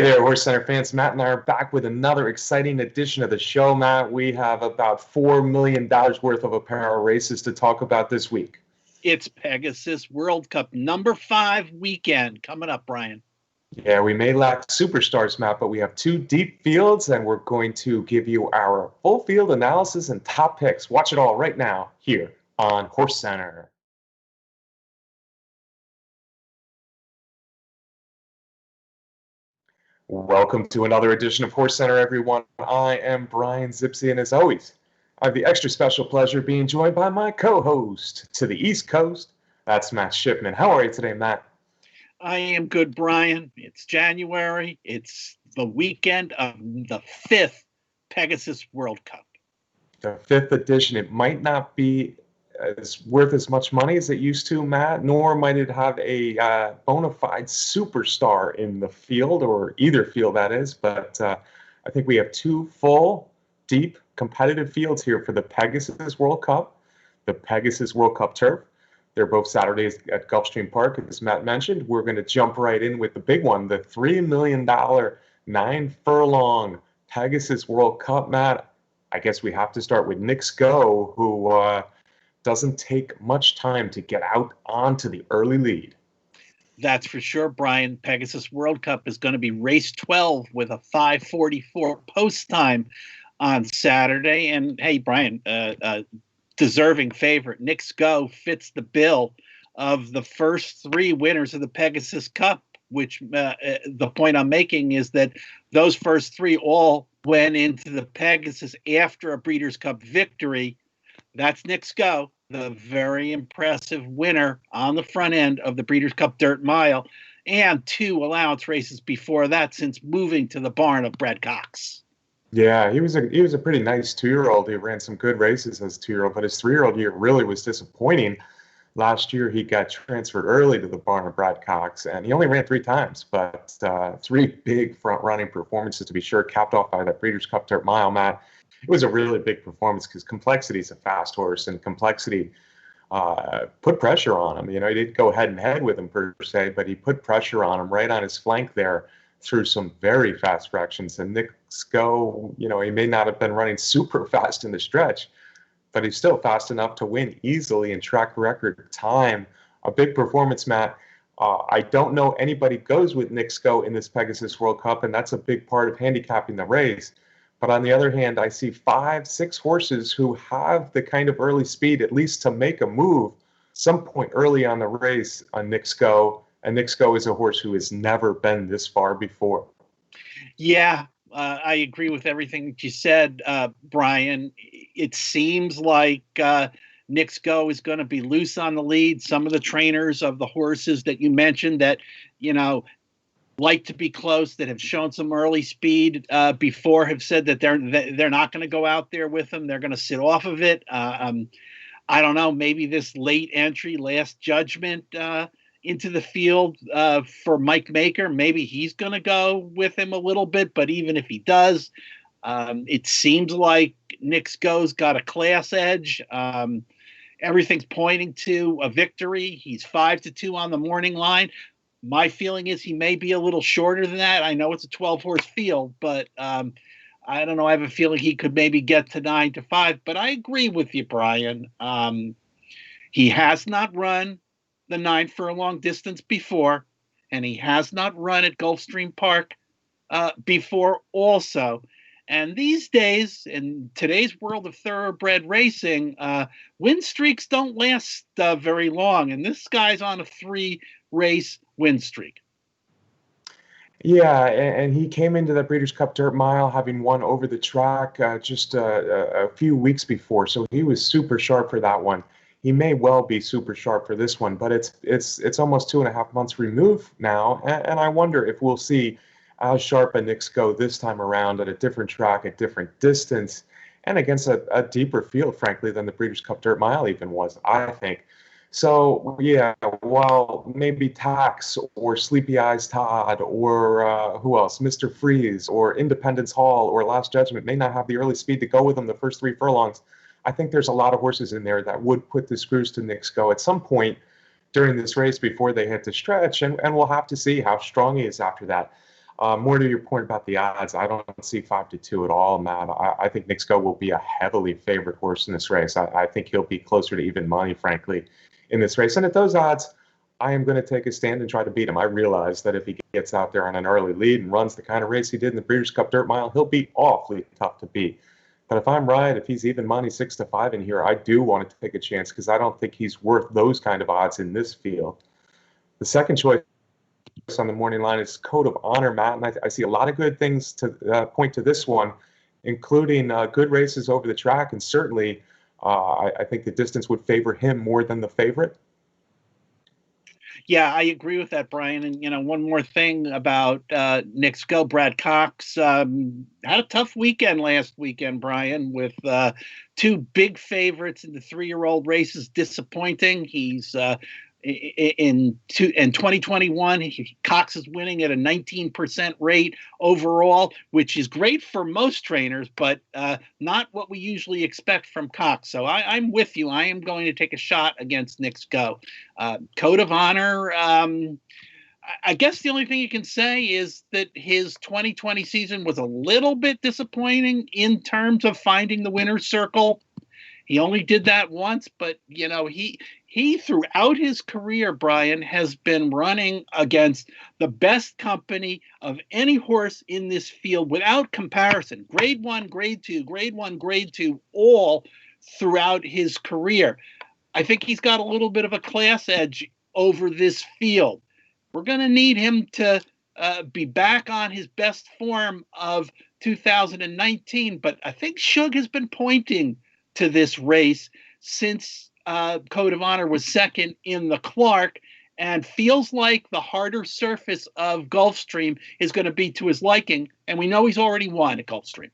there, Horse Center fans. Matt and I are back with another exciting edition of the show, Matt. We have about $4 million worth of apparel races to talk about this week. It's Pegasus World Cup number 5 weekend coming up, Brian. Yeah, we may lack superstars, Matt, but we have 2 deep fields, and we're going to give you our full field analysis and top picks. Watch it all right now here on Horse Center. Welcome to another edition of Horse Center, everyone. I am Brian Zipsy, and as always, I have the extra special pleasure of being joined by my co-host to the East Coast. That's Matt Shipman. How are you today, Matt? I am good, Brian. It's January. It's the weekend of the 5th Pegasus World Cup. The 5th edition. It might not be worth as much money as it used to, Matt, nor might it have a bona fide superstar in the field, or either field that is, but I think we have 2 full, deep, competitive fields here for the Pegasus World Cup, the Pegasus World Cup Turf. They're both Saturdays at Gulfstream Park, as Matt mentioned. We're going to jump right in with the big one, the $3 million 9-furlong Pegasus World Cup, Matt. I guess we have to start with Nick Sko, who doesn't take much time to get out onto the early lead. That's for sure, Brian. Pegasus World Cup is going to be race 12 with a 5:44 post time on Saturday. And hey, Brian, deserving favorite, Nick Sko fits the bill of the first 3 winners of the Pegasus Cup, which the point I'm making is that those first 3 all went into the Pegasus after a Breeders' Cup victory. That's Nick Sko, the very impressive winner on the front end of the Breeders' Cup Dirt Mile, and 2 allowance races before that since moving to the barn of Brad Cox. Yeah, he was a pretty nice 2-year-old. He ran some good races as a 2-year-old, but his 3-year-old year really was disappointing. Last year, he got transferred early to the barn of Brad Cox, and he only ran 3 times, but 3 big front-running performances, to be sure, capped off by that Breeders' Cup Dirt Mile, Matt. It was a really big performance because Complexity is a fast horse, and Complexity put pressure on him. You know, he didn't go head-and-head with him per se, but he put pressure on him right on his flank there through some very fast fractions. And Nick Sko, you know, he may not have been running super fast in the stretch, but he's still fast enough to win easily in track record time. A big performance, Matt. I don't know anybody goes with Nick Sko in this Pegasus World Cup, and that's a big part of handicapping the race. But on the other hand, I see 5, 6 horses who have the kind of early speed, at least to make a move some point early on the race on Nick Sko. And Nick Sko is a horse who has never been this far before. Yeah, I agree with everything that you said, Brian. It seems like Nick Sko is going to be loose on the lead. Some of the trainers of the horses that you mentioned that, you know, like to be close, that have shown some early speed before, have said that they're not going to go out there with him. They're going to sit off of it. I don't know. Maybe this late entry, Last Judgment into the field for Mike Maker, maybe he's going to go with him a little bit. But even if he does, it seems like Nick Sko's got a class edge. Everything's pointing to a victory. He's 5-2 on the morning line. My feeling is he may be a little shorter than that. I know it's a 12-horse field, but I don't know. I have a feeling he could maybe get to 9-5. But I agree with you, Brian. He has not run the 9-furlong distance before, and he has not run at Gulfstream Park before also. And these days, in today's world of thoroughbred racing, win streaks don't last very long. And this guy's on a 3-race win streak. Yeah, and he came into the Breeders' Cup Dirt Mile having won over the track just a few weeks before, so he was super sharp for that one. He may well be super sharp for this one, but it's almost 2.5 months removed now, and I wonder if we'll see as sharp a Nick Sko this time around at a different track, at different distance, and against a deeper field, frankly, than the Breeders' Cup Dirt Mile even was, I think. So, yeah, while maybe Tax or Sleepy Eyes Todd or who else, Mr. Freeze or Independence Hall or Last Judgment may not have the early speed to go with them the first 3 furlongs, I think there's a lot of horses in there that would put the screws to Nick Sko at some point during this race before they hit the stretch, and we'll have to see how strong he is after that. More to your point about the odds, I don't see 5-2 at all, Matt. I think Nick Go will be a heavily favored horse in this race. I think he'll be closer to even money, frankly, in this race. And at those odds, I am going to take a stand and try to beat him. I realize that if he gets out there on an early lead and runs the kind of race he did in the Breeders' Cup Dirt Mile, he'll be awfully tough to beat. But if I'm right, if he's even money 6-5 in here, I do want to take a chance because I don't think he's worth those kind of odds in this field. The second choice on the morning line is Code of Honor, Matt, and I see a lot of good things to point to this one, including good races over the track, and certainly I think the distance would favor him more than the favorite. Yeah, I agree with that, Brian. And, one more thing about Nick's Go. Brad Cox had a tough weekend last weekend, Brian, with two big favorites in the 3-year-old races disappointing. He's in 2021, Cox is winning at a 19% rate overall, which is great for most trainers, but not what we usually expect from Cox. So I'm with you. I am going to take a shot against Nick's Go. Code of Honor, I guess the only thing you can say is that his 2020 season was a little bit disappointing in terms of finding the winner's circle. He only did that once, but he throughout his career, Brian, has been running against the best company of any horse in this field without comparison. Grade 1, grade 2, grade 1, grade 2, all throughout his career. I think he's got a little bit of a class edge over this field. We're going to need him to be back on his best form of 2019, but I think Shug has been pointing to this race since Code of Honor was second in the Clark, and feels like the harder surface of Gulfstream is going to be to his liking, and we know he's already won at Gulfstream.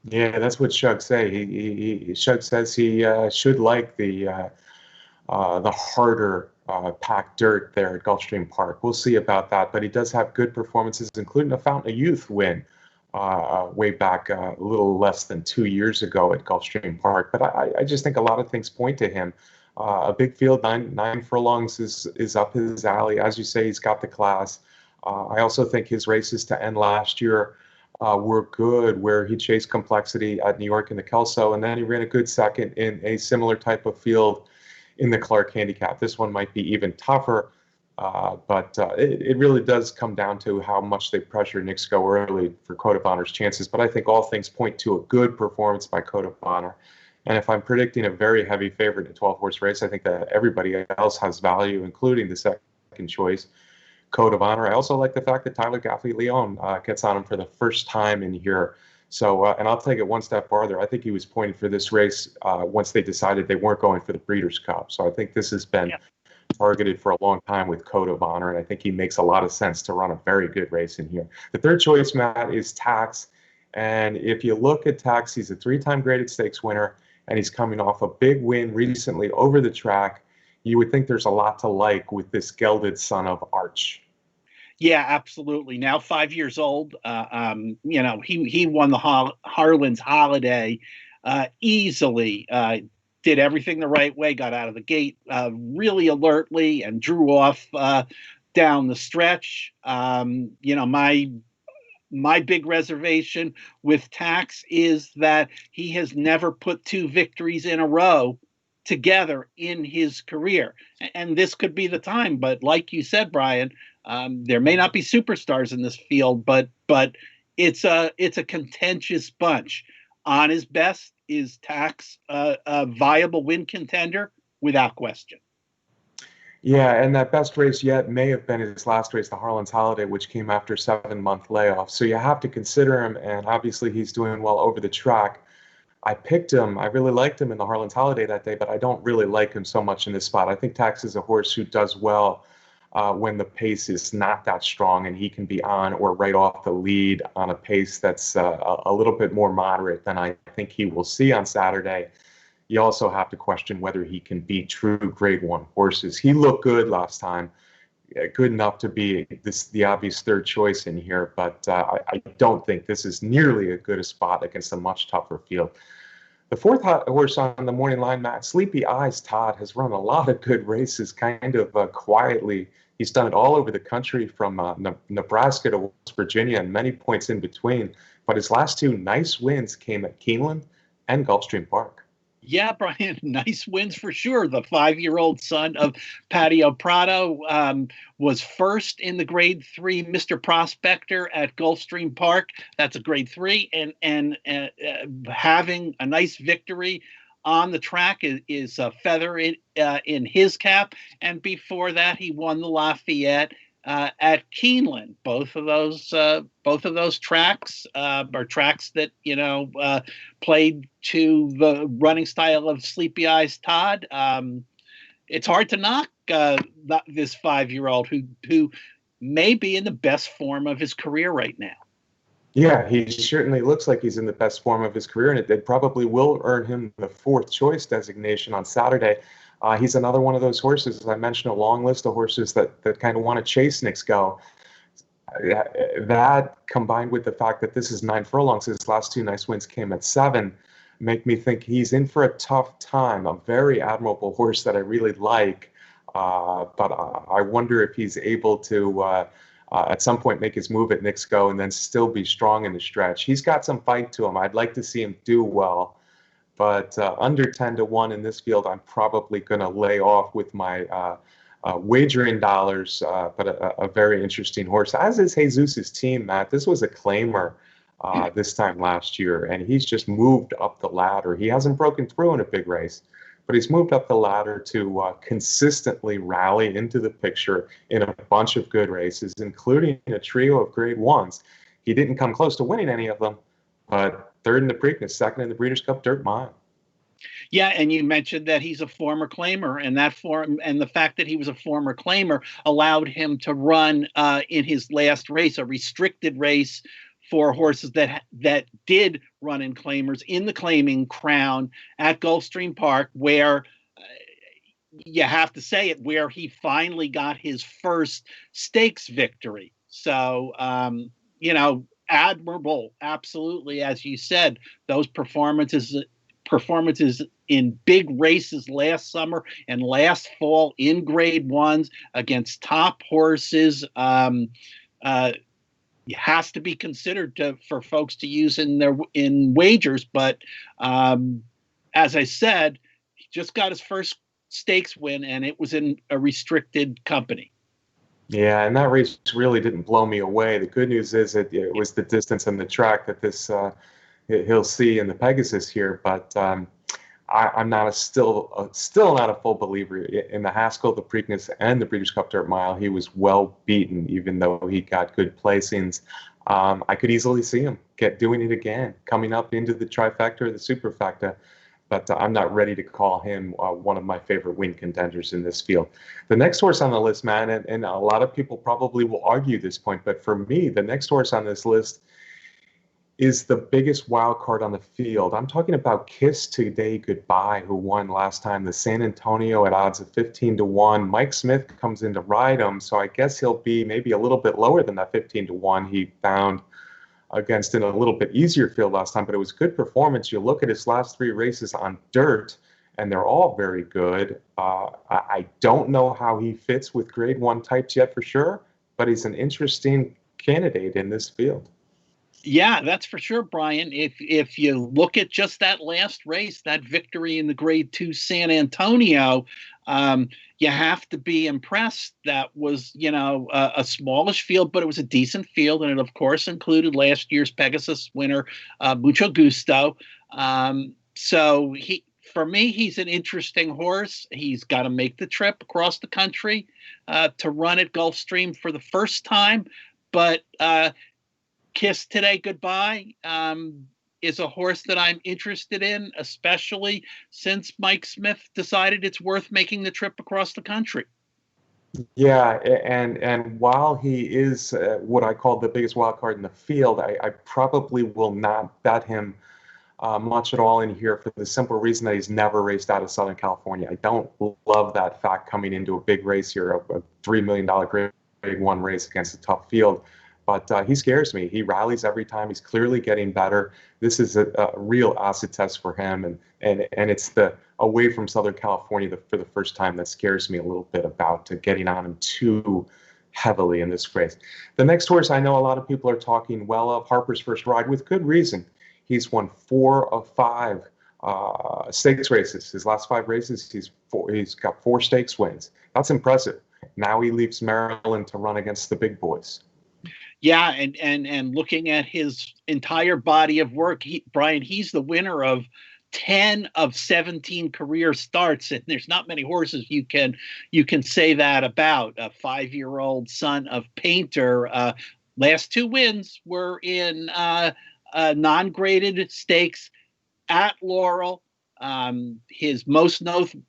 Yeah, that's what Shug say. Shug says he should like the harder packed dirt there at Gulfstream Park. We'll see about that, but he does have good performances, including a Fountain of Youth win way back a little less than 2 years ago at Gulfstream Park. But I just think a lot of things point to him. A big field, nine furlongs is up his alley. As you say, he's got the class. I also think his races to end last year were good, where he chased complexity at New York in the Kelso, and then he ran a good second in a similar type of field in the Clark Handicap. This one might be even tougher, but it really does come down to how much they pressure Nick Go early for Code of Honor's chances. But I think all things point to a good performance by Code of Honor. And if I'm predicting a very heavy favorite in a 12-horse race, I think that everybody else has value, including the second choice, Code of Honor. I also like the fact that Tyler Gaffney-Leon gets on him for the first time in here. So, and I'll take it one step farther. I think he was pointing for this race once they decided they weren't going for the Breeders' Cup. So I think this has been targeted for a long time with Code of Honor, and I think he makes a lot of sense to run a very good race in here. The third choice, Matt, is Tax. And if you look at Tax, he's a 3-time graded stakes winner, and he's coming off a big win recently over the track. You would think there's a lot to like with this gelded son of Arch. Yeah, absolutely. Now 5 years old. He won the Harlan's Holiday easily. Did everything the right way. Got out of the gate really alertly and drew off down the stretch. My big reservation with Tax is that he has never put 2 victories in a row together in his career, and this could be the time. But like you said, Brian, there may not be superstars in this field, but it's a contentious bunch. On his best, is Tax a viable win contender without question? Yeah, and that best race yet may have been his last race, the Harlan's Holiday, which came after 7-month layoff. So you have to consider him, and obviously he's doing well over the track. I picked him. I really liked him in the Harlan's Holiday that day, but I don't really like him so much in this spot. I think Tax is a horse who does well when the pace is not that strong and he can be on or right off the lead on a pace that's a little bit more moderate than I think he will see on Saturday. You also have to question whether he can beat true grade 1 horses. He looked good last time, good enough to be the obvious third choice in here, but I don't think this is nearly as good a spot against a much tougher field. The fourth horse on the morning line, Matt, Sleepy Eyes Todd, has run a lot of good races kind of quietly He's done it all over the country from Nebraska to West Virginia and many points in between. But his last two nice wins came at Keeneland and Gulfstream Park. Yeah, Brian, nice wins for sure. The 5-year-old son of Patio Prado was first in the Grade 3 Mr. Prospector at Gulfstream Park. That's a Grade 3, and having a nice victory on the track is a feather in his cap. And before that, he won the Lafayette at Keeneland. Both of those tracks are tracks that played to the running style of Sleepy Eyes Todd. It's hard to knock this 5-year-old who may be in the best form of his career right now. Yeah, he certainly looks like he's in the best form of his career, and it probably will earn him the 4th choice designation on Saturday. He's another one of those horses, as I mentioned, a long list of horses that kind of want to chase Knicks Go. That combined with the fact that this is 9 furlongs, his last 2 nice wins came at 7, make me think he's in for a tough time. A very admirable horse that I really like, but I wonder if he's able to at some point make his move at Knicks Go and then still be strong in the stretch. He's got some fight to him. I'd like to see him do well. But under 10-1 in this field, I'm probably going to lay off with my wagering dollars. But a very interesting horse, as is Jesus's team, Matt. This was a claimer this time last year, and he's just moved up the ladder. He hasn't broken through in a big race, but he's moved up the ladder to consistently rally into the picture in a bunch of good races, including a trio of Grade 1s. He didn't come close to winning any of them, but 3rd in the Preakness, 2nd in the Breeders' Cup Dirt Mile. Yeah, and you mentioned that he's a former claimer, and the fact that he was a former claimer allowed him to run in his last race, a restricted race for horses that did run in claimers in the claiming crown at Gulfstream Park, where you have to say it, where he finally got his first stakes victory. So, admirable, absolutely, as you said, those performances in big races last summer and last fall in Grade 1s against top horses has to be considered for folks to use in wagers. But as I said, he just got his first stakes win, and it was in a restricted company. Yeah, and that race really didn't blow me away. The good news is it was the distance and the track that this he'll see in the Pegasus here. But I'm not still not a full believer in the Haskell, the Preakness, and the Breeders' Cup Dirt Mile. He was well beaten, even though he got good placings. I could easily see him doing it again, coming up into the trifecta or the superfecta. But I'm not ready to call him one of my favorite win contenders in this field. The next horse on the list, man, and a lot of people probably will argue this point, but for me, the next horse on this list is the biggest wild card on the field. I'm talking about Kiss Today Goodbye, who won last time the San Antonio at odds of 15-1. Mike Smith comes in to ride him, so I guess he'll be maybe a little bit lower than that 15-1 he found against in a little bit easier field last time, but it was good performance. You look at his last 3 races on dirt, and they're all very good. I don't know how he fits with Grade 1 types yet for sure, but he's an interesting candidate in this field. Yeah, that's for sure, Brian. If you look at just that last race, that victory in the Grade 2 San Antonio, you have to be impressed. That was, a smallish field, but it was a decent field, and it, of course, included last year's Pegasus winner, Mucho Gusto. So for me, he's an interesting horse. He's got to make the trip across the country to run at Gulfstream for the first time, but Kiss Today Goodbye is a horse that I'm interested in, especially since Mike Smith decided it's worth making the trip across the country. Yeah, and while he is what I call the biggest wild card in the field, I probably will not bet him much at all in here for the simple reason that he's never raced out of Southern California. I don't love that fact coming into a big race here, a $3 million Grade 1 race against a tough field. But he scares me. He rallies every time. He's clearly getting better. This is a real acid test for him, and it's the away from Southern California for the first time that scares me a little bit about getting on him too heavily in this race. The next horse I know a lot of people are talking well of, Harper's First Ride, with good reason. He's won 4 of 5 stakes races. His last 5 races, he's got 4 stakes wins. That's impressive. Now he leaves Maryland to run against the big boys. Yeah, and looking at his entire body of work, Brian, he's the winner of 10 of 17 career starts, and there's not many horses you can say that about. A 5-year-old son of Painter. Last 2 wins were in non-graded stakes at Laurel. His most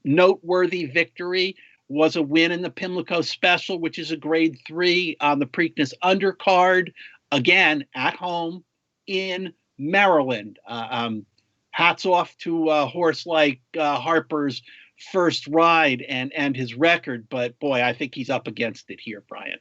noteworthy victory was a win in the Pimlico Special, which is a grade 3 on the Preakness undercard, again at home in Maryland. Hats off to a horse like Harper's First Ride and his record, but boy, I think he's up against it here, Brian.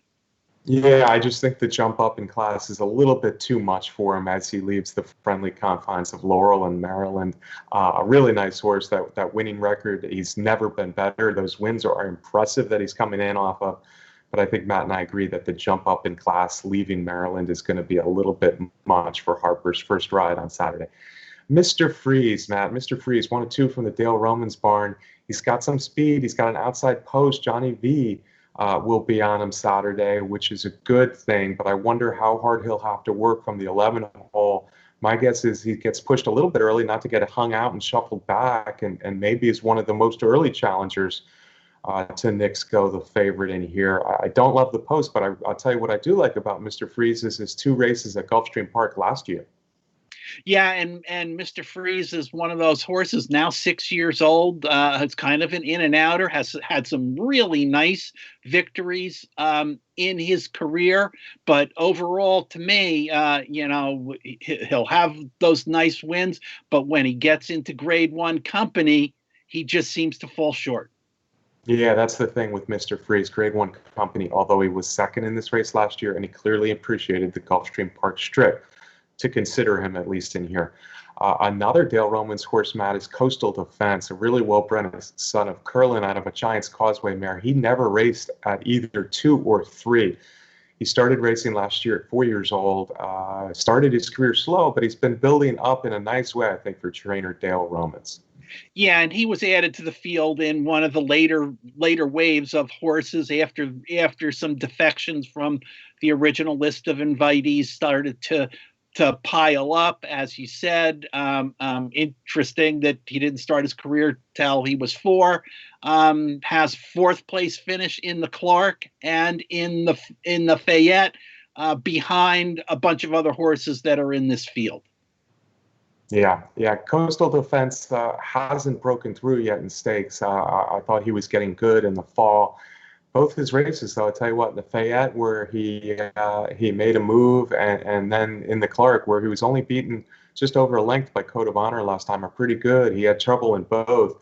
Yeah, I just think the jump up in class is a little bit too much for him as he leaves the friendly confines of Laurel and Maryland. A really nice horse, that winning record, he's never been better. Those wins are impressive that he's coming in off of. But I think Matt and I agree that the jump up in class leaving Maryland is going to be a little bit much for Harper's First Ride on Saturday. Mr. Freeze, Matt. Mr. Freeze, 1 of 2 from the Dale Romans barn. He's got some speed. He's got an outside post. Johnny V will be on him Saturday, which is a good thing, but I wonder how hard he'll have to work from the 11th hole. My guess is he gets pushed a little bit early, not to get hung out and shuffled back, and maybe is one of the most early challengers to Knicks Go, the favorite in here. I don't love the post, but I'll tell you what I do like about Mr. Freeze is his 2 races at Gulfstream Park last year. Yeah, and Mr. Freeze is one of those horses now 6 years old. It's kind of an in and outer. Has had some really nice victories in his career, but overall, to me, he'll have those nice wins. But when he gets into Grade 1 company, he just seems to fall short. Yeah, that's the thing with Mr. Freeze, Grade 1 company. Although he was second in this race last year, and he clearly appreciated the Gulfstream Park strip, to consider him at least in here. Another Dale Romans horse, Matt, is Coastal Defense, a really well-bred son of Curlin out of a Giants Causeway mare. He never raced at either 2 or 3. He started racing last year at 4 years old, started his career slow, but he's been building up in a nice way, I think, for trainer Dale Romans. Yeah, and he was added to the field in one of the later waves of horses after some defections from the original list of invitees started to pile up, as you said. Interesting that he didn't start his career till he was 4. Has 4th place finish in the Clark and in the Fayette, behind a bunch of other horses that are in this field. Yeah. Coastal Defense hasn't broken through yet in stakes. I thought he was getting good in the fall. Both his races, though, I'll tell you what, the Fayette, where he made a move, and then in the Clark, where he was only beaten just over a length by Code of Honor last time, are pretty good. He had trouble in both.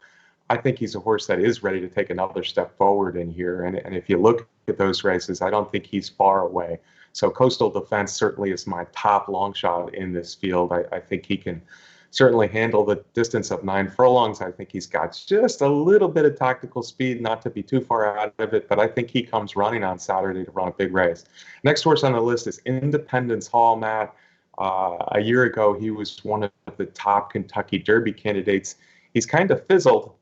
I think he's a horse that is ready to take another step forward in here. And if you look at those races, I don't think he's far away. So Coastal Defense certainly is my top long shot in this field. I think he can certainly handle the distance of 9 furlongs. I think he's got just a little bit of tactical speed, not to be too far out of it, but I think he comes running on Saturday to run a big race. Next horse on the list is Independence Hall, Matt. A year ago, he was one of the top Kentucky Derby candidates. He's kind of fizzled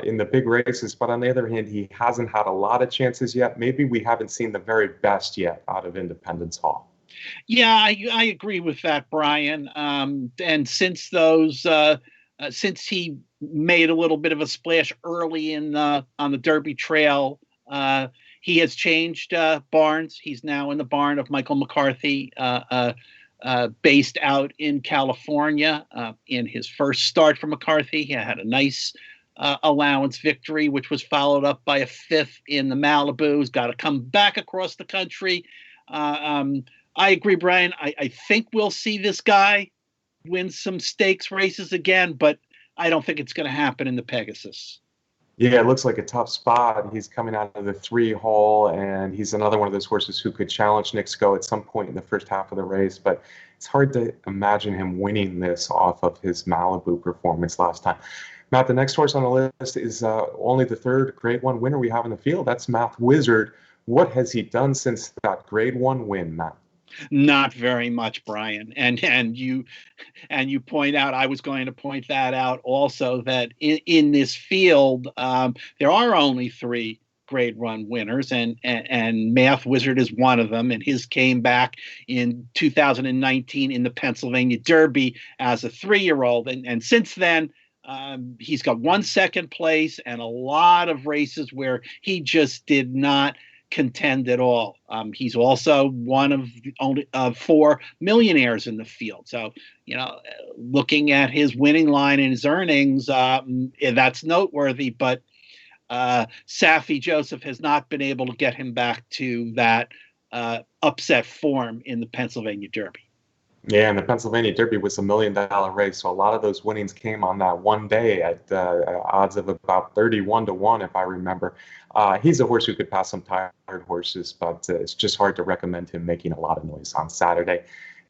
in the big races, but on the other hand, he hasn't had a lot of chances yet. Maybe we haven't seen the very best yet out of Independence Hall. Yeah, I agree with that, Brian. And since he made a little bit of a splash early on the Derby Trail, he has changed barns. He's now in the barn of Michael McCarthy, based out in California. In his first start for McCarthy, he had a nice allowance victory, which was followed up by a 5th in the Malibu. He's got to come back across the country. I agree, Brian. I think we'll see this guy win some stakes races again, but I don't think it's going to happen in the Pegasus. Yeah, it looks like a tough spot. He's coming out of the 3 hole, and he's another one of those horses who could challenge Nick Sko at some point in the first half of the race. But it's hard to imagine him winning this off of his Malibu performance last time. Matt, the next horse on the list is only the third Grade 1 winner we have in the field. That's Math Wizard. What has he done since that Grade 1 win, Matt? Not very much, Brian. And you point out, I was going to point that out also, that in this field, there are only 3 Grade 1 winners, and Math Wizard is one of them. And his came back in 2019 in the Pennsylvania Derby as a 3-year-old. And since then, he's got 1 second place and a lot of races where he just did not contend at all. He's also one of only 4 millionaires in the field. So, looking at his winning line and his earnings, that's noteworthy. But Safi Joseph has not been able to get him back to that upset form in the Pennsylvania Derby. Yeah, and the Pennsylvania Derby was $1 million race, so a lot of those winnings came on that one day at odds of about 31-1, if I remember. He's a horse who could pass some tired horses, but it's just hard to recommend him making a lot of noise on Saturday.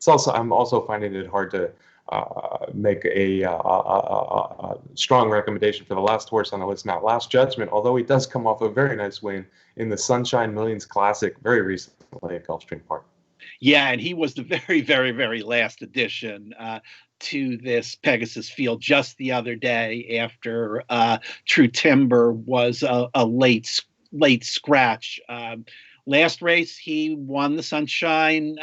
I'm also finding it hard to make a strong recommendation for the last horse on the list, Not Last Judgment, although he does come off a very nice win in the Sunshine Millions Classic very recently at Gulfstream Park. Yeah, and he was the very, very, very last addition to this Pegasus field just the other day after True Timber was a late scratch. Last race, he won the Sunshine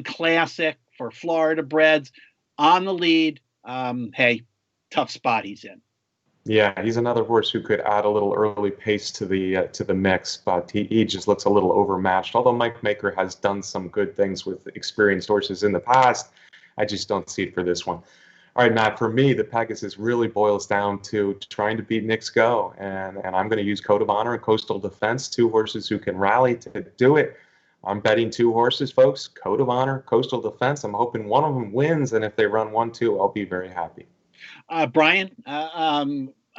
Classic for Florida Breds on the lead. Hey, tough spot he's in. Yeah, he's another horse who could add a little early pace to the mix, but he just looks a little overmatched. Although Mike Maker has done some good things with experienced horses in the past, I just don't see it for this one. All right, Matt, for me, the Pegasus really boils down to trying to beat Nick Sko, and I'm going to use Code of Honor and Coastal Defense, 2 horses who can rally to do it. I'm betting 2 horses, folks, Code of Honor, Coastal Defense. I'm hoping one of them wins, and if they run 1-2, I'll be very happy. Brian,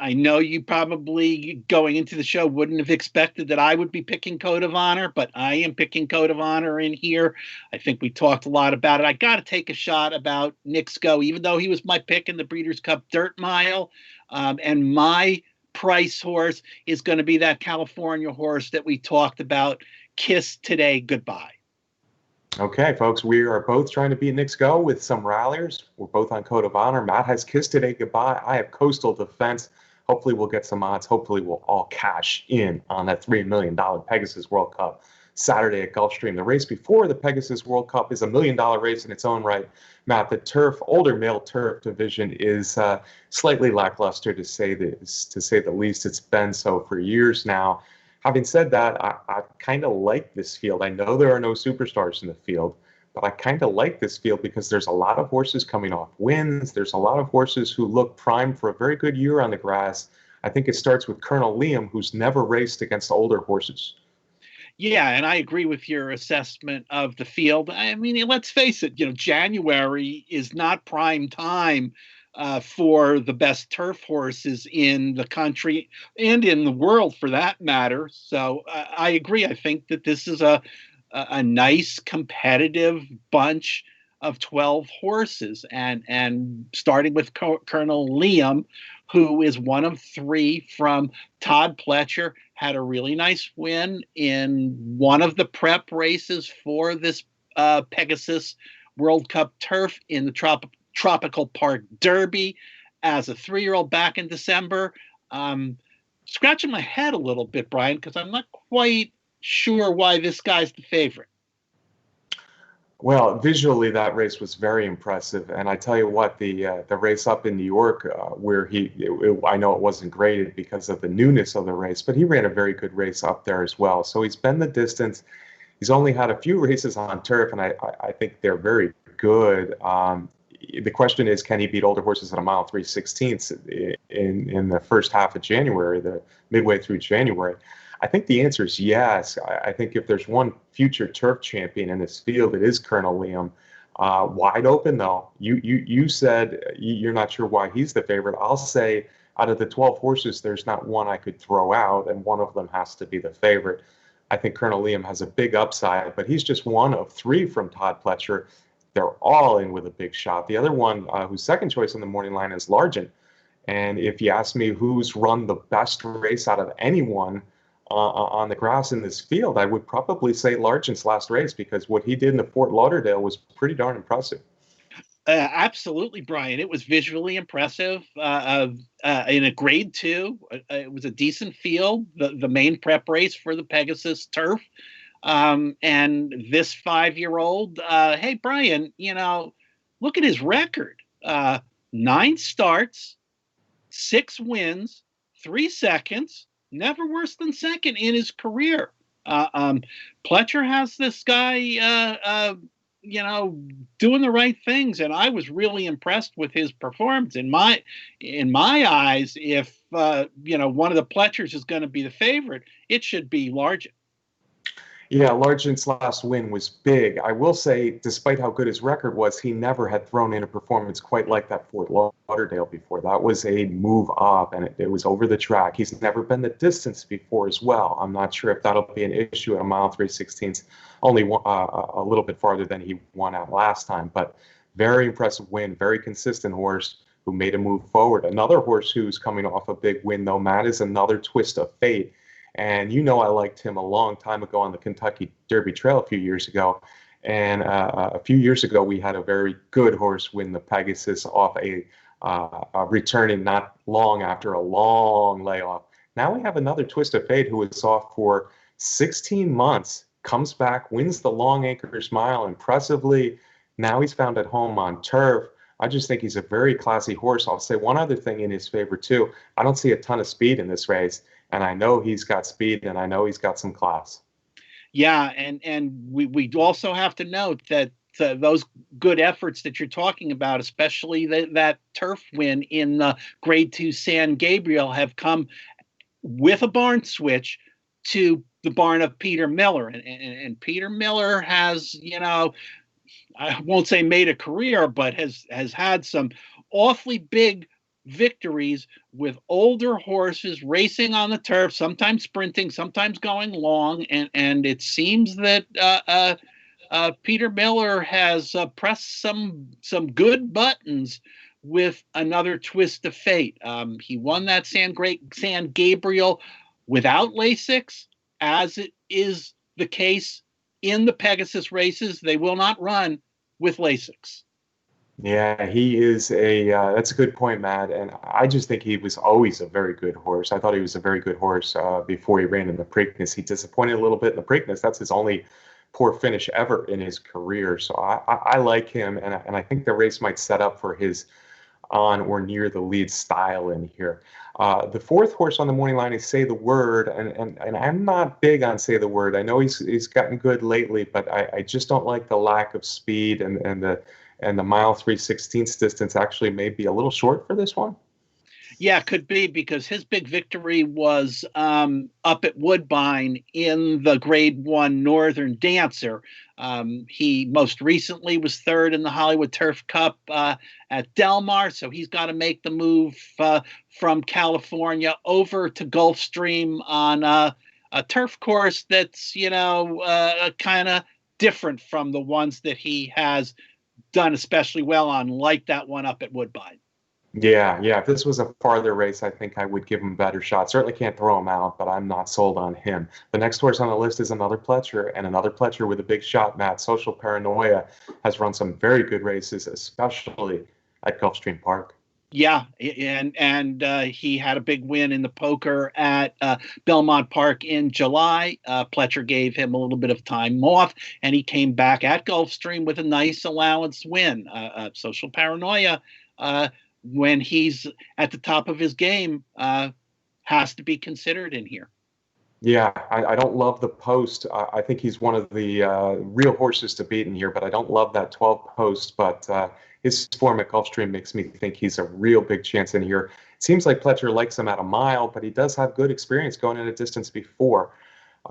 I know you probably going into the show wouldn't have expected that I would be picking Code of Honor, but I am picking Code of Honor in here. I think we talked a lot about it. I got to take a shot about Nick Sko, even though he was my pick in the Breeders' Cup Dirt Mile. And my price horse is going to be that California horse that we talked about, Kiss Today Goodbye. Okay, folks, we are both trying to beat Nick Sko with some ralliers. We're both on Code of Honor. Matt has Kiss Today Goodbye. I have Coastal Defense. Hopefully we'll get some odds. Hopefully we'll all cash in on that $3 million Pegasus World Cup Saturday at Gulfstream. The race before the Pegasus World Cup is $1 million race in its own right. Matt, the older male turf division is slightly lackluster to say the least. It's been so for years now. Having said that, I kind of like this field. I know there are no superstars in the field, but I kind of like this field because there's a lot of horses coming off wins. There's a lot of horses who look primed for a very good year on the grass. I think it starts with Colonel Liam, who's never raced against older horses. Yeah, and I agree with your assessment of the field. I mean, let's face it, January is not prime time for the best turf horses in the country and in the world, for that matter. So I agree. I think that this is a nice competitive bunch of 12 horses, and starting with Colonel Liam, who is one of 3 from Todd Pletcher, had a really nice win in one of the prep races for this Pegasus World Cup Turf in the Tropical Park Derby as a 3-year-old back in December. Scratching my head a little bit, Brian, because I'm not quite sure why this guy's the favorite. Well, visually, that race was very impressive. And I tell you what, the race up in New York, where I know it wasn't graded because of the newness of the race, but he ran a very good race up there as well. So he's been the distance. He's only had a few races on turf, and I think they're very good. The question is, can he beat older horses at a mile 3/16 in the first half of January, the midway through January? I think the answer is yes. I think if there's one future turf champion in this field, it is Colonel Liam. Wide open, though. You said you're not sure why he's the favorite. I'll say out of the 12 horses, there's not one I could throw out, and one of them has to be the favorite. I think Colonel Liam has a big upside, but he's just one of three from Todd Pletcher. They're all in with a big shot. The other one, who's second choice on the morning line, is Largent. And if you ask me who's run the best race out of anyone on the grass in this field, I would probably say Largent's last race, because what he did in the Fort Lauderdale was pretty darn impressive. Absolutely, Brian. It was visually impressive. In a grade 2, it was a decent field. The main prep race for the Pegasus Turf, and this 5-year-old. Hey, Brian, look at his record: 9 starts, 6 wins, 3 seconds. Never worse than second in his career. Pletcher has this guy. Doing the right things, and I was really impressed with his performance. In my eyes, if one of the Pletchers is going to be the favorite, it should be Largent. Yeah, Largent's last win was big. I will say, despite how good his record was, he never had thrown in a performance quite like that Fort Lauderdale before. That was a move up, and it was over the track. He's never been the distance before as well. I'm not sure if that'll be an issue at a mile 3/16, only a little bit farther than he won at last time. But very impressive win, very consistent horse who made a move forward. Another horse who's coming off a big win, though, Matt, is Another Twist of Fate. And I liked him a long time ago on the Kentucky Derby Trail a few years ago. And a few years ago, we had a very good horse win the Pegasus off a returning not long after a long layoff. Now we have Another Twist of Fate, who was off for 16 months, comes back, wins the Long Acres Mile impressively. Now he's found at home on turf. I just think he's a very classy horse. I'll say one other thing in his favor, too. I don't see a ton of speed in this race. And I know he's got speed, and I know he's got some class. Yeah, and we also have to note that those good efforts that you're talking about, especially that turf win in the Grade 2 San Gabriel, have come with a barn switch to the barn of Peter Miller. And Peter Miller has, I won't say made a career, but has had some awfully big victories with older horses racing on the turf, sometimes sprinting, sometimes going long, and it seems that Peter Miller has pressed some good buttons with Another Twist of Fate. He won that San Gabriel without Lasix, as it is the case in the Pegasus races. They will not run with Lasix. Yeah, he is that's a good point, Matt. And I just think he was always a very good horse. I thought he was a very good horse before he ran in the Preakness. He disappointed a little bit in the Preakness. That's his only poor finish ever in his career. So I like him, and I think the race might set up for his on or near the lead style in here. The fourth horse on the morning line is Say the Word, and I'm not big on Say the Word. I know he's gotten good lately, but I just don't like the lack of speed, and the mile 3/16 distance actually may be a little short for this one. Yeah, could be, because his big victory was up at Woodbine in the Grade 1 Northern Dancer. He most recently was third in the Hollywood Turf Cup at Del Mar, so he's got to make the move from California over to Gulfstream on a turf course that's, kind of different from the ones that he has done especially well on, like that one up at Woodbine. Yeah. If this was a farther race, I think I would give him a better shot. Certainly can't throw him out, but I'm not sold on him. The next horse on the list is Another Pletcher, and Another Pletcher with a big shot, Matt. Social Paranoia has run some very good races, especially at Gulfstream Park. Yeah, and he had a big win in the poker at Belmont Park in July. Pletcher gave him a little bit of time off, and he came back at Gulfstream with a nice allowance win. Social Paranoia, when he's at the top of his game, has to be considered in here. Yeah, I don't love the post. I think he's one of the real horses to beat in here, but I don't love that 12 post. But his form at Gulfstream makes me think he's a real big chance in here. It seems like Pletcher likes him at a mile, but he does have good experience going in a distance before.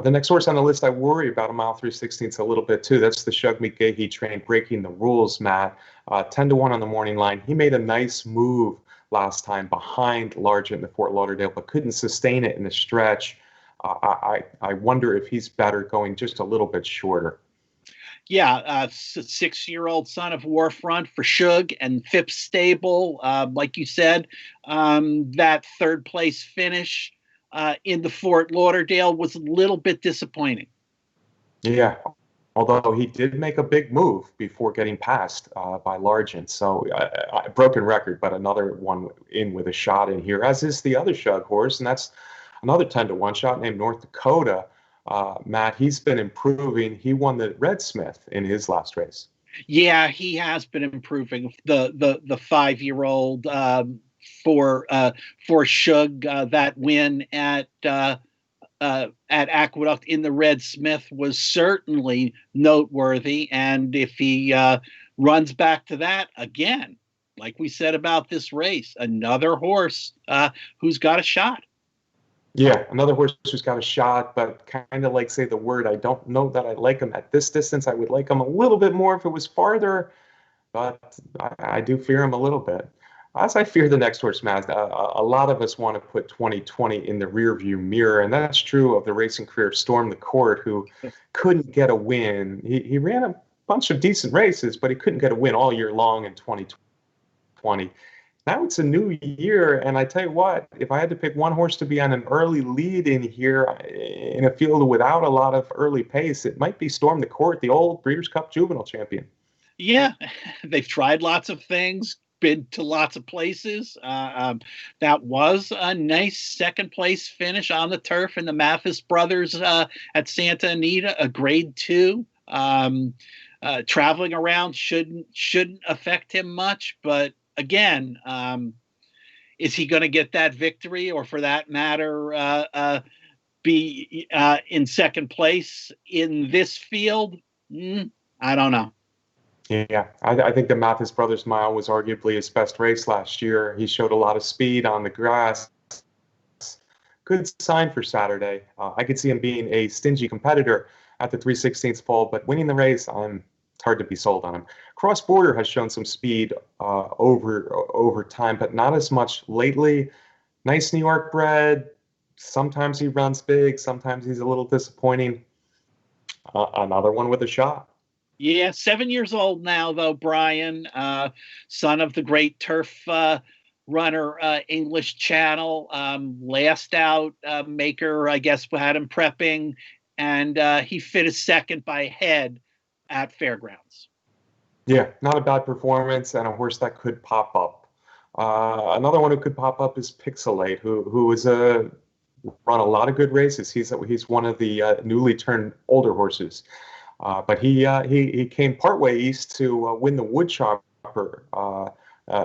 The next horse on the list I worry about a mile 3/16 a little bit too. That's the Shug McGahee train, Breaking the Rules, Matt. 10-1 on the morning line. He made a nice move last time behind Largent in the Fort Lauderdale, but couldn't sustain it in the stretch. I wonder if he's better going just a little bit shorter. Yeah, 6-year-old son of Warfront for Shug and Phipps Stable. Like you said, that third place finish in the Fort Lauderdale was a little bit disappointing. Yeah, although he did make a big move before getting passed by Largent. So broken record, but another one in with a shot in here, as is the other Shug horse, and that's another 10-1 shot named North Dakota. Matt, he's been improving. He won the Red Smith in his last race. Yeah, he has been improving. The 5-year-old for Shug, that win at Aqueduct in the Red Smith was certainly noteworthy. And if he runs back to that again, like we said about this race, another horse who's got a shot. Yeah, another horse who's got a shot, but kind of like say the word, I don't know that I like him at this distance. I would like him a little bit more if it was farther, but I do fear him a little bit. As I fear the next horse, Matt, a lot of us want to put 2020 in the rearview mirror, and that's true of the racing career of Storm the Court, who couldn't get a win. He ran a bunch of decent races, but he couldn't get a win all year long in 2020. Now it's a new year, and I tell you what, if I had to pick one horse to be on an early lead in here in a field without a lot of early pace, it might be Storm the Court, the old Breeders' Cup Juvenile champion. Yeah, they've tried lots of things, been to lots of places. That was a nice second place finish on the turf in the Mathis Brothers at Santa Anita, a grade 2. Traveling around shouldn't affect him much, but again, is he going to get that victory, or for that matter, be in second place in this field? I don't know. Yeah, I think the Mathis Brothers Mile was arguably his best race last year. He showed a lot of speed on the grass. Good sign for Saturday. I could see him being a stingy competitor at the 3/16 fall, but winning the race, it's hard to be sold on him. Cross Border has shown some speed over time, but not as much lately. Nice New York bred. Sometimes he runs big. Sometimes he's a little disappointing. Another one with a shot. Yeah, 7 years old now, though, Brian, son of the great turf runner, English Channel. Last out maker, I guess, had him prepping, and he finished second by head at Fairgrounds. Yeah, not a bad performance, and a horse that could pop up. Another one who could pop up is Pixelate, who is run a lot of good races. He's one of the newly turned older horses. But he came partway east to win the Woodchopper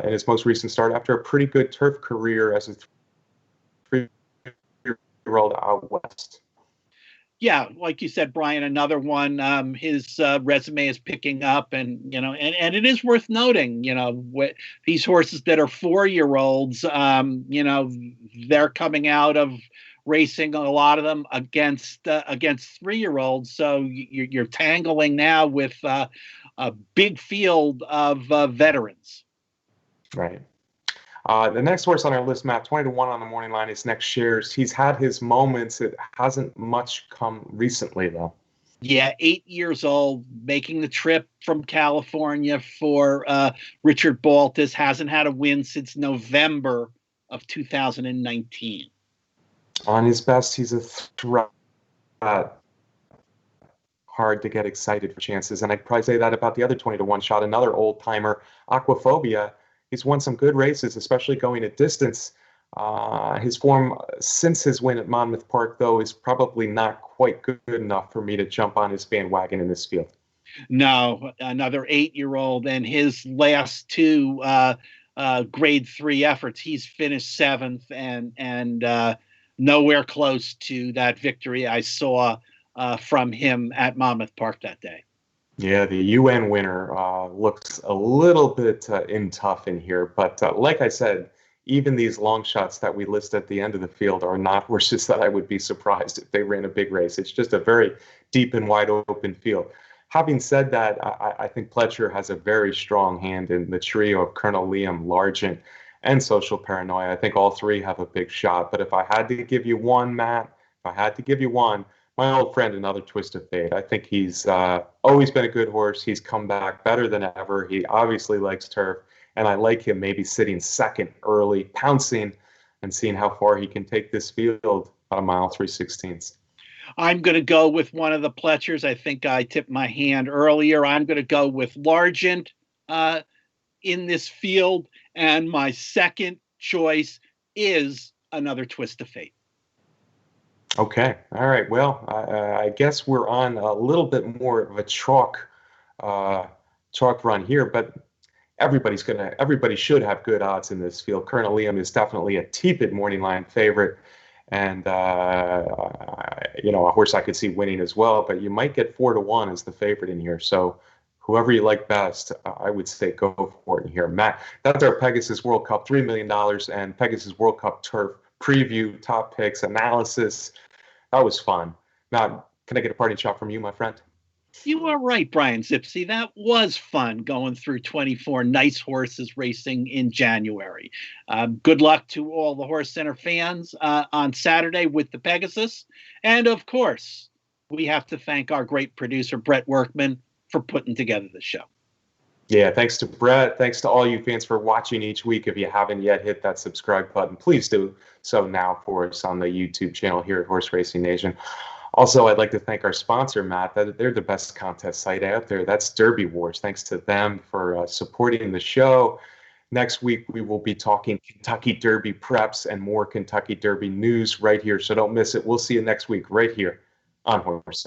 in his most recent start after a pretty good turf career as a 3-year-old out west. Yeah, like you said, Brian, another one. His resume is picking up, and and it is worth noting, these horses that are 4-year-olds, they're coming out of racing, a lot of them against 3-year-olds. So you're tangling now with a big field of veterans. Right. The next horse on our list, Matt, 20-1 on the morning line, is Next Shares. He's had his moments. It hasn't much come recently, though. Yeah, 8 years old, making the trip from California for Richard Baltas. Hasn't had a win since November of 2019. On his best, he's a threat. Hard to get excited for chances. And I'd probably say that about the other 20-1 shot, another old-timer, Aquaphobia. He's won some good races, especially going at distance. His form since his win at Monmouth Park, though, is probably not quite good enough for me to jump on his bandwagon in this field. No, another 8-year-old, and his last 2 grade 3 efforts, he's finished 7th and nowhere close to that victory I saw from him at Monmouth Park that day. Yeah, the UN winner looks a little bit in tough in here. But like I said, even these long shots that we list at the end of the field are not horses that I would be surprised if they ran a big race. It's just a very deep and wide open field. Having said that, I think Pletcher has a very strong hand in the trio of Colonel Liam, Largent, and social paranoia. I think all three have a big shot. But if I had to give you one, Matt, if I had to give you one, my old friend, Another Twist of Fate. I think he's always been a good horse. He's come back better than ever. He obviously likes turf, and I like him maybe sitting second early, pouncing, and seeing how far he can take this field at a mile 3/16. I'm going to go with one of the Pletchers. I think I tipped my hand earlier. I'm going to go with Largent in this field, and my second choice is Another Twist of Fate. Okay. All right. Well, I guess we're on a little bit more of a chalk run here, but everybody should have good odds in this field. Colonel Liam is definitely a tepid morning line favorite, and a horse I could see winning as well. But you might get 4-1 as the favorite in here. So whoever you like best, I would say go for it in here. Matt, that's our Pegasus World Cup $3 million and Pegasus World Cup Turf preview, top picks, analysis. That was fun. Now, can I get a parting shot from you, my friend? You are right, Brian Zipsy. That was fun going through 24 nice horses racing in January. Good luck to all the HorseCenter fans on Saturday with the Pegasus. And of course, we have to thank our great producer, Brett Workman, for putting together the show. Yeah, thanks to Brett. Thanks to all you fans for watching each week. If you haven't yet hit that subscribe button, please do so now for us on the YouTube channel here at Horse Racing Nation. Also, I'd like to thank our sponsor, Matt. They're the best contest site out there. That's Derby Wars. Thanks to them for supporting the show. Next week, we will be talking Kentucky Derby preps and more Kentucky Derby news right here. So don't miss it. We'll see you next week right here on HorseCenter.